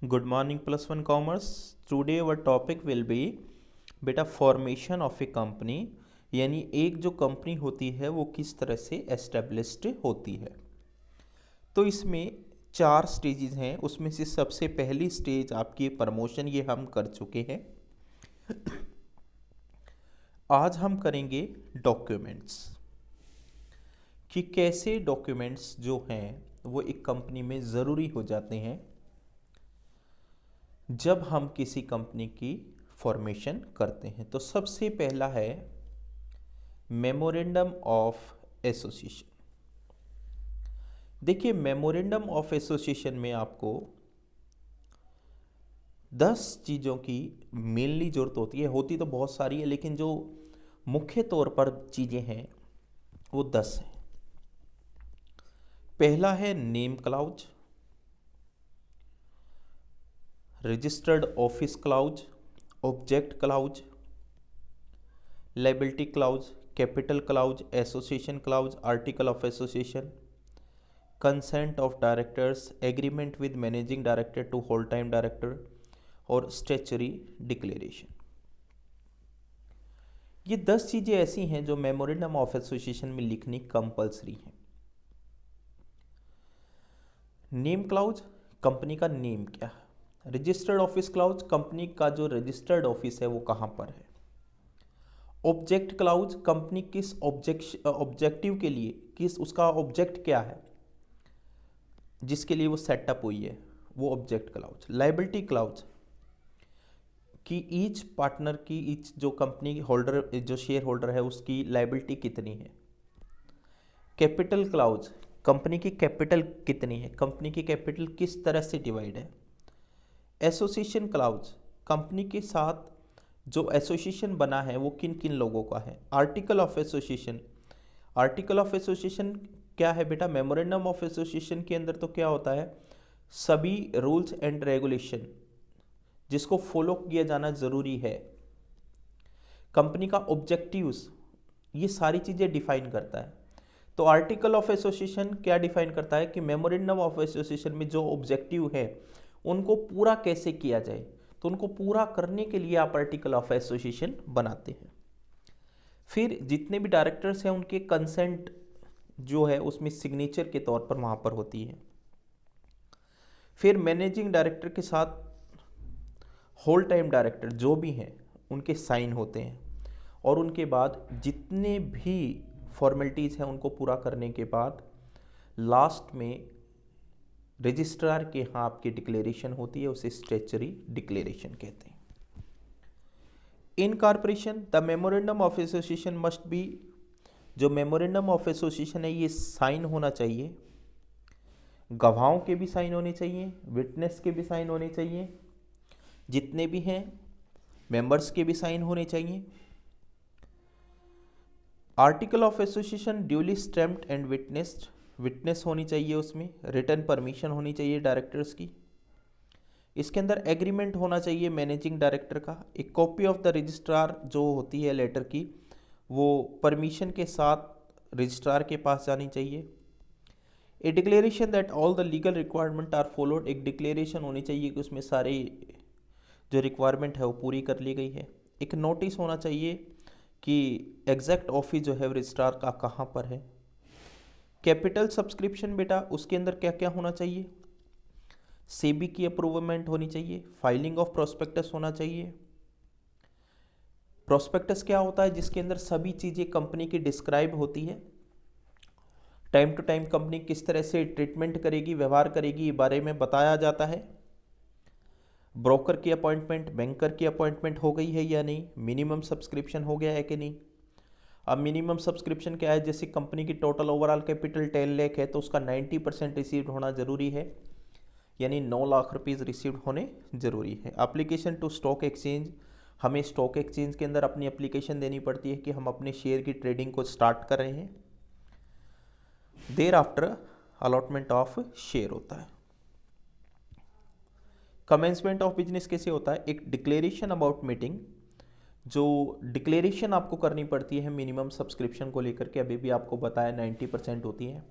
Good morning, plus one commerce. Today our topic will be बेटा formation of a company, यानी एक जो company होती है वो किस तरह से एस्टेब्लिश्ड होती है। तो इसमें 4 स्टेजेस हैं, उसमें से सबसे पहली स्टेज आपकी प्रमोशन, ये हम कर चुके हैं। आज हम करेंगे डॉक्यूमेंट्स, कि कैसे डॉक्यूमेंट्स जो हैं वो एक कंपनी में ज़रूरी हो जाते हैं जब हम किसी कंपनी की फॉर्मेशन करते हैं। तो सबसे पहला है मेमोरेंडम ऑफ एसोसिएशन। देखिए, मेमोरेंडम ऑफ एसोसिएशन में आपको 10 चीज़ों की मेनली ज़रूरत होती है। होती तो बहुत सारी है, लेकिन जो मुख्य तौर पर चीज़ें हैं वो 10 हैं। पहला है name clause, registered office clause, object clause, liability clause, capital clause, association clause, article of association, consent of directors, agreement with managing director to whole time director और स्टैच्यूटरी डिक्लेरेशन। ये 10 चीज़ें ऐसी हैं जो मेमोरेंडम ऑफ एसोसिएशन में लिखनी compulsory है। Name clause, company का नेम क्या है। रजिस्टर्ड ऑफिस क्लाउज, कंपनी का जो रजिस्टर्ड ऑफिस है वो कहाँ पर है। ऑब्जेक्ट क्लाउज, कंपनी किस ऑब्जेक्टिव के लिए, किस उसका ऑब्जेक्ट क्या है जिसके लिए वो सेटअप हुई है, वो ऑब्जेक्ट क्लाउज। लायबिलिटी क्लाउज, कि ईच पार्टनर की, ईच जो कंपनी होल्डर, जो शेयर होल्डर है उसकी लायबिलिटी कितनी है। कैपिटल क्लाउज, कंपनी की कैपिटल कितनी है, कंपनी की कैपिटल किस तरह से डिवाइड है। एसोसिएशन क्लाउज, कंपनी के साथ जो एसोसिएशन बना है वो किन किन लोगों का है। Article of association, article of association क्या है बेटा, मेमोरेंडम ऑफ एसोसिएशन के अंदर तो क्या होता है, सभी रूल्स एंड रेगुलेशन जिसको फॉलो किया जाना ज़रूरी है। कंपनी का ऑब्जेक्टिव्स, ये सारी चीज़ें डिफाइन करता है। तो आर्टिकल ऑफ एसोसिएशन क्या डिफाइन करता है कि मेमोरेंडम ऑफ एसोसिएशन में जो ऑब्जेक्टिव है उनको पूरा कैसे किया जाए। तो उनको पूरा करने के लिए आप आर्टिकल ऑफ एसोसिएशन बनाते हैं। फिर जितने भी डायरेक्टर्स हैं उनके कंसेंट जो है उसमें सिग्नेचर के तौर पर वहाँ पर होती है। फिर मैनेजिंग डायरेक्टर के साथ होल टाइम डायरेक्टर जो भी हैं उनके साइन होते हैं। और उनके बाद जितने भी फॉर्मेलिटीज़ हैं उनको पूरा करने के बाद लास्ट में रजिस्ट्रार के यहाँ आपकी डिक्लेरेशन होती है, उसे स्टैच्यूटरी डिक्लेरेशन कहते हैं। इन corporation the memorandum of association must be, जो मेमोरेंडम ऑफ एसोसिएशन है ये साइन होना चाहिए, गवाहों के भी साइन होने चाहिए, विटनेस के भी साइन होने चाहिए, जितने भी हैं मेंबर्स के भी साइन होने चाहिए। Article of association duly stamped and witnessed, witness होनी चाहिए, उसमें रिटर्न परमिशन होनी चाहिए डायरेक्टर्स की। इसके अंदर एग्रीमेंट होना चाहिए मैनेजिंग डायरेक्टर का। एक कॉपी ऑफ द रजिस्ट्रार जो होती है लेटर की, वो परमिशन के साथ रजिस्ट्रार के पास जानी चाहिए। A declaration that all the legal requirement are followed, एक डिक्लेरेशन होनी चाहिए कि उसमें सारे जो रिक्वायरमेंट है वो पूरी कर ली गई है। एक नोटिस होना चाहिए कि एग्जैक्ट ऑफिस जो है रजिस्ट्रार का कहाँ पर है। कैपिटल सब्सक्रिप्शन बेटा, उसके अंदर क्या क्या होना चाहिए, सेबी की अप्रूवमेंट होनी चाहिए, फाइलिंग ऑफ प्रोस्पेक्टस होना चाहिए। प्रोस्पेक्टस क्या होता है, जिसके अंदर सभी चीज़ें कंपनी की डिस्क्राइब होती है। टाइम टू टाइम कंपनी किस तरह से ट्रीटमेंट करेगी, व्यवहार करेगी, ये बारे में बताया जाता है। ब्रोकर की अपॉइंटमेंट, बैंकर की अपॉइंटमेंट हो गई है या नहीं, मिनिमम सब्सक्रिप्शन हो गया है कि नहीं। अब मिनिमम सब्सक्रिप्शन क्या है, जैसे कंपनी की टोटल ओवरऑल कैपिटल 10 लाख है तो उसका 90% रिसीव्ड होना जरूरी है, यानी 9 लाख रुपीज़ रिसीव्ड होने जरूरी है। एप्लीकेशन टू स्टॉक एक्सचेंज, हमें स्टॉक एक्सचेंज के अंदर अपनी एप्लीकेशन देनी पड़ती है कि हम अपने शेयर की ट्रेडिंग को स्टार्ट कर रहे हैं। There after allotment of share होता है। कमेंसमेंट ऑफ बिजनेस कैसे होता है, एक डिक्लेरेशन अबाउट मीटिंग, जो डिक्लेरेशन आपको करनी पड़ती है मिनिमम सब्सक्रिप्शन को लेकर के, अभी भी आपको बताया 90% होती है।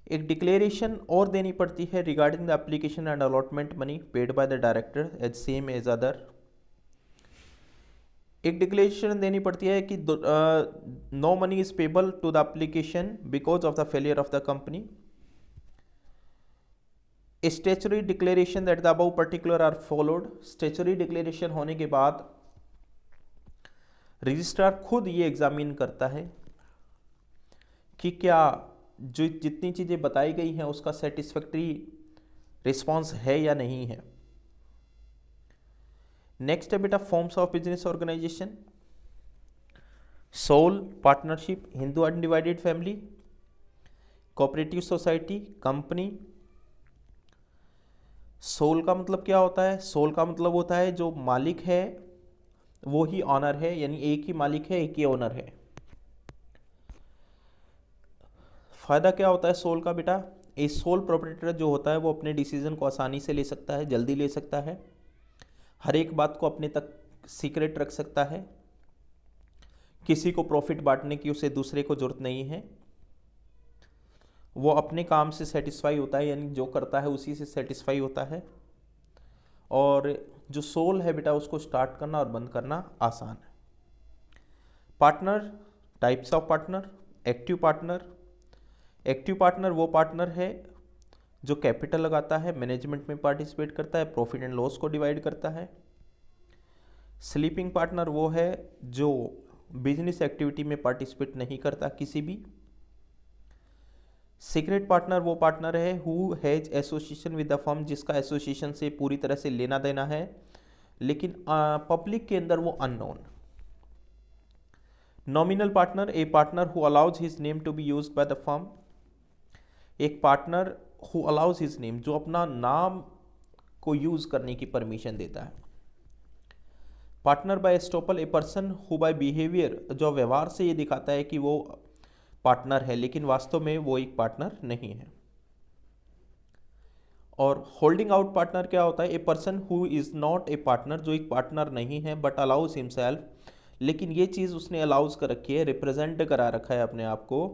एक डिक्लेरेशन और देनी पड़ती है regarding the application and allotment money paid by the director as same as other. एक डिक्लेरेशन देनी पड़ती है कि no money is payable to the application because of the failure of the company. Statutory declaration that the above particular are followed. Statutory declaration होने के बाद registrar खुद ये एग्जामिन करता है कि क्या जो जितनी चीज़ें बताई गई हैं उसका सेटिस्फैक्ट्री रिस्पॉन्स है या नहीं है। नेक्स्ट है बेटा forms of business organisation. Sole partnership, Hindu undivided family, cooperative society, company. Sole का मतलब क्या होता है? सोल का मतलब होता है जो मालिक है वो ही ऑनर है, यानी एक ही मालिक है, एक ही ओनर है। फायदा क्या होता है सोल का बेटा? ए सोल प्रोप्राइटर जो होता है वो अपने डिसीजन को आसानी से ले सकता है, जल्दी ले सकता है, हर एक बात को अपने तक सीक्रेट रख सकता है, किसी को प्रॉफिट बांटने की उसे दूसरे को जरूरत नहीं है, वो अपने काम से सेटिस्फाई होता है, यानी जो करता है उसी से सेटिस्फाई होता है। और जो सोल है बेटा उसको स्टार्ट करना और बंद करना आसान है। Partner, types of partner. Active partner, active partner वो पार्टनर है जो कैपिटल लगाता है, मैनेजमेंट में पार्टिसिपेट करता है, प्रॉफिट एंड लॉस को डिवाइड करता है। स्लीपिंग पार्टनर वो है जो बिजनेस एक्टिविटी में पार्टिसिपेट नहीं करता किसी भी। सीक्रेट पार्टनर वो पार्टनर है who has association with the firm, जिसका एसोसिएशन से पूरी तरह से लेना देना है लेकिन पब्लिक के अंदर वो unknown. Nominal partner, a partner who allows his name to be used by the firm. एक partner who allows his name, जो अपना नाम को यूज करने की परमिशन देता है। Partner by estoppel, a person who by behaviour, जो व्यवहार से ये दिखाता है कि वो पार्टनर है लेकिन वास्तव में वो एक पार्टनर नहीं है। और होल्डिंग आउट पार्टनर क्या होता है? A person who is not a partner, जो एक पार्टनर नहीं है बट अलाउज हिमसेल्फ, लेकिन ये चीज़ उसने अलाउज कर रखी है, रिप्रेजेंट करा रखा है अपने आप को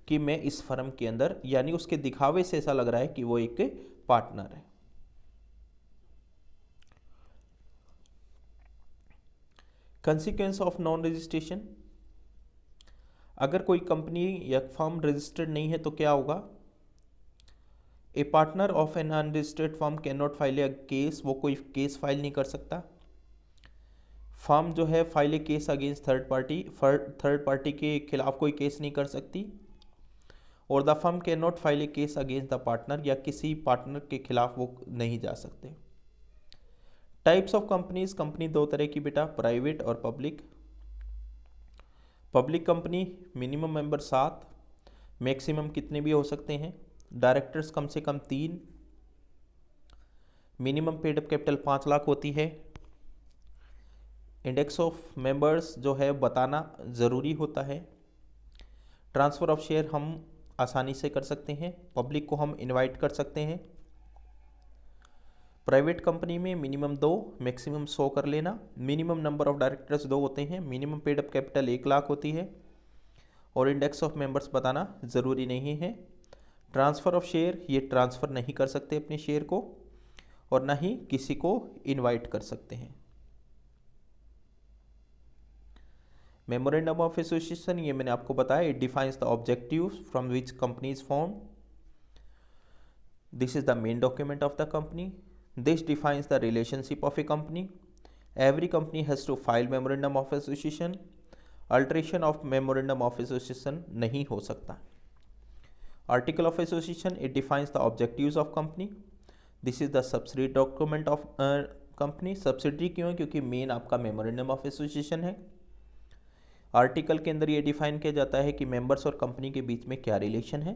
कि मैं इस फर्म के अंदर, यानी उसके दिखावे से ऐसा लग रहा है कि वो एक पार्टनर है। कंसिक्वेंस ऑफ नॉन रजिस्ट्रेशन, अगर कोई कंपनी या फर्म रजिस्टर्ड नहीं है तो क्या होगा? A partner of an unregistered firm can not file a case, वो कोई केस फाइल नहीं कर सकता। फर्म जो है file a case against third party के खिलाफ कोई केस नहीं कर सकती। और the firm can not file a case against the partner, या किसी पार्टनर के खिलाफ वो नहीं जा सकते। टाइप्स ऑफ कंपनीज, कंपनी दो तरह की बेटा, प्राइवेट और public. Public company minimum member 7, maximum कितने भी हो सकते हैं। डायरेक्टर्स कम से कम 3, minimum paid up capital 5 lakh होती है। इंडेक्स ऑफ मेंबर्स जो है बताना ज़रूरी होता है। ट्रांसफ़र ऑफ शेयर हम आसानी से कर सकते हैं, पब्लिक को हम इनवाइट कर सकते हैं। प्राइवेट कंपनी में मिनिमम 2, मैक्सिमम 100 कर लेना। मिनिमम नंबर ऑफ डायरेक्टर्स 2 होते हैं, minimum paid up capital 1 lakh होती है, और इंडेक्स ऑफ मेंबर्स बताना ज़रूरी नहीं है। ट्रांसफ़र ऑफ शेयर, ये ट्रांसफ़र नहीं कर सकते अपने शेयर को, और ना ही किसी को इनवाइट कर सकते हैं। मेमोरेंडम ऑफ एसोसिएशन, ये मैंने आपको बताया, it defines the objectives from which company is form. This is the main document of the company. This defines the relationship of a company. Every company has to file memorandum of association. Alteration of memorandum of association नहीं हो सकता। Article of association, it defines the objectives of company. This is the subsidy document of company. Subsidy क्यों है? क्योंकि main आपका memorandum of association है। Article के अंदर ये डिफाइन किया जाता है कि मेंबर्स और कंपनी के बीच में क्या रिलेशन है।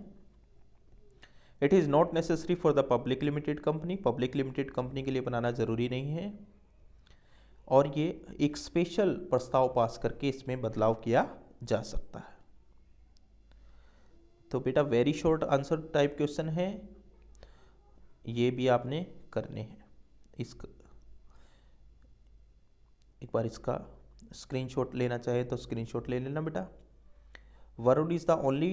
It is not necessary for the public limited company, public limited company के लिए बनाना ज़रूरी नहीं है, और ये एक स्पेशल प्रस्ताव पास करके इसमें बदलाव किया जा सकता है। तो बेटा very short answer type question है, ये भी आपने करने हैं। एक बार इसका स्क्रीनशॉट लेना चाहे तो स्क्रीनशॉट ले लेना बेटा। Varun is the only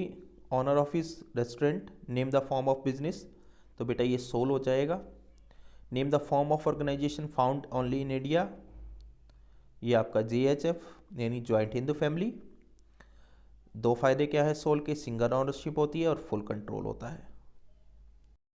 owner of his restaurant, name the form of business, तो बेटा ये सोल हो जाएगा। Name the form of organisation found only in India, ये आपका JHF यानी जॉइंट हिंदू फैमिली। दो फायदे क्या है सोल के, सिंगल ऑनरशिप होती है और फुल कंट्रोल होता है।